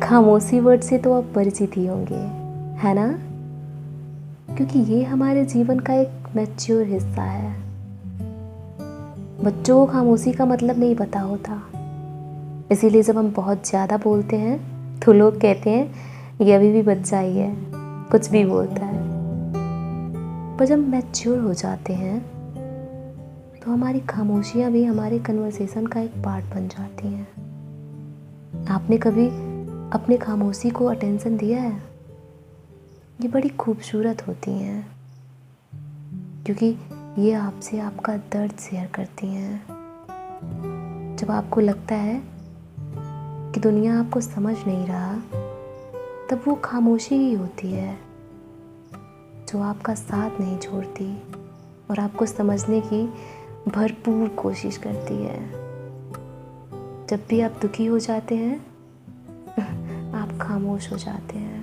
खामोशी वर्ड से तो आप परिचित ही होंगे, है ना? क्योंकि ये हमारे जीवन का एक मैच्योर हिस्सा है। बच्चों को खामोशी का मतलब नहीं पता होता, इसीलिए जब हम बहुत ज़्यादा बोलते हैं तो लोग कहते हैं ये अभी भी बच्चा ही है, कुछ भी बोलता है। पर जब मैच्योर हो जाते हैं तो हमारी खामोशियाँ भी हमारे कन्वर्सेशन का एक पार्ट बन जाती हैं। आपने कभी अपनी खामोशी को अटेंशन दिया है? ये बड़ी खूबसूरत होती हैं क्योंकि ये आपसे आपका दर्द शेयर करती हैं। जब आपको लगता है कि दुनिया आपको समझ नहीं रहा, तब वो खामोशी ही होती है जो आपका साथ नहीं छोड़ती और आपको समझने की भरपूर कोशिश करती है। जब भी आप दुखी हो जाते हैं आप खामोश हो जाते हैं।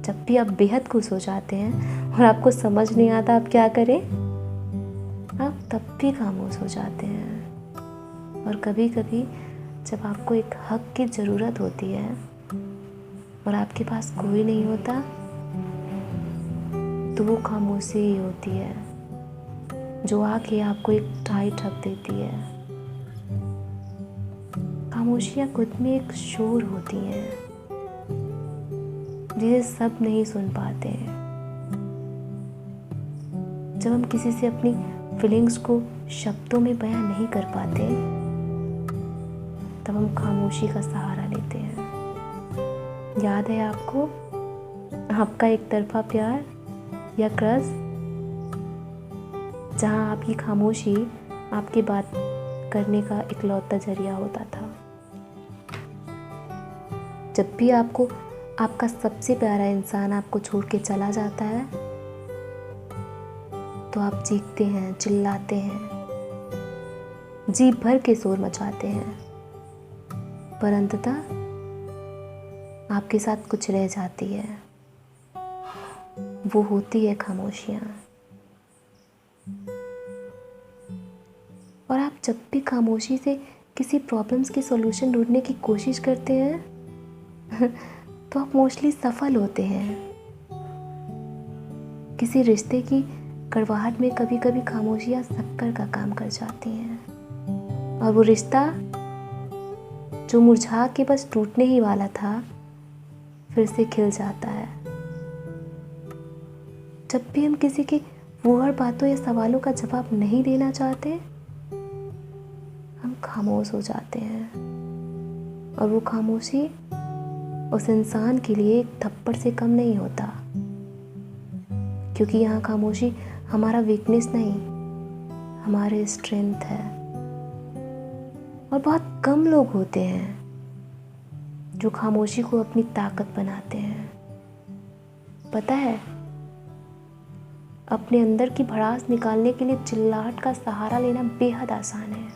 जब भी आप बेहद खुश हो जाते हैं और आपको समझ नहीं आता आप क्या करें, आप तब भी खामोश हो जाते हैं। और कभी कभी जब आपको एक हक की ज़रूरत होती है और आपके पास कोई नहीं होता, तो वो खामोशी ही होती है जो आके आपको एक टाइट हक देती है। खामोशियाँ खुद में एक शोर होती हैं जिसे सब नहीं सुन पाते हैं। जब हम किसी से अपनी फीलिंग्स को शब्दों में बयां नहीं कर पाते, तब हम खामोशी का सहारा लेते हैं। याद है आपको आपका एक तरफा प्यार या क्रश, जहां आपकी खामोशी आपकी बात करने का इकलौता जरिया होता था। जब भी आपको आपका सबसे प्यारा इंसान आपको छोड़ के चला जाता है, तो आप चीखते हैं, चिल्लाते हैं, जी भर के शोर मचाते हैं, पर अंततः आपके साथ कुछ रह जाती है। वो होती है खामोशियाँ। और आप जब भी खामोशी से किसी प्रॉब्लम्स के सॉल्यूशन ढूंढने की कोशिश करते हैं तो आप मोस्टली सफल होते हैं। किसी रिश्ते की कड़वाहट में कभी कभी खामोशियाँ शक्कर का काम कर जाती हैं और वो रिश्ता जो मुरझा के बस टूटने ही वाला था, फिर से खिल जाता है। जब भी हम किसी की वुहड़ बातों या सवालों का जवाब नहीं देना चाहते, हम खामोश हो जाते हैं। और वो खामोशी उस इंसान के लिए एक थप्पड़ से कम नहीं होता, क्योंकि यहाँ खामोशी हमारा वीकनेस नहीं, हमारे स्ट्रेंथ है। और बहुत कम लोग होते हैं जो खामोशी को अपनी ताकत बनाते हैं। पता है, अपने अंदर की भड़ास निकालने के लिए चिल्लाहट का सहारा लेना बेहद आसान है,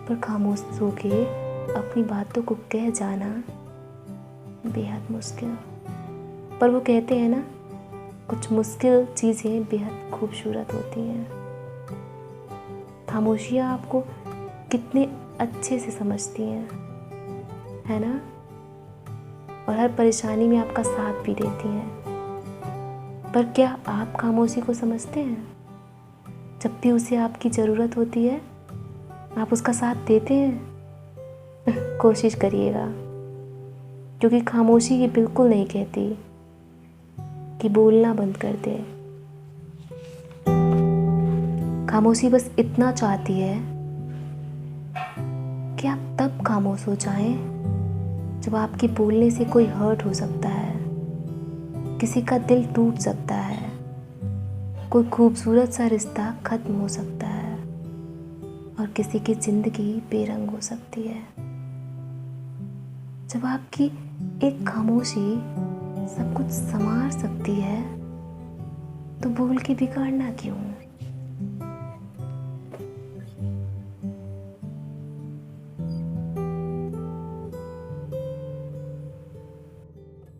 पर खामोश होके अपनी बातों को कह जाना बेहद मुश्किल। पर वो कहते हैं ना, कुछ मुश्किल चीज़ें बेहद खूबसूरत होती हैं। खामोशियाँ आपको कितने अच्छे से समझती हैं, है ना? और हर परेशानी में आपका साथ भी देती हैं। पर क्या आप खामोशी को समझते हैं? जब भी उसे आपकी ज़रूरत होती है, आप उसका साथ देते हैं? कोशिश करिएगा, क्योंकि खामोशी ये बिल्कुल नहीं कहती कि बोलना बंद कर दे। खामोशी बस इतना चाहती है कि आप तब खामोश हो जाएं जब आपके बोलने से कोई हर्ट हो सकता है, किसी का दिल टूट सकता है, कोई खूबसूरत सा रिश्ता खत्म हो सकता है और किसी की जिंदगी बेरंग हो सकती है। जब आपकी एक खामोशी सब कुछ संवार सकती है, तो बोल के बिगाड़ना क्यों?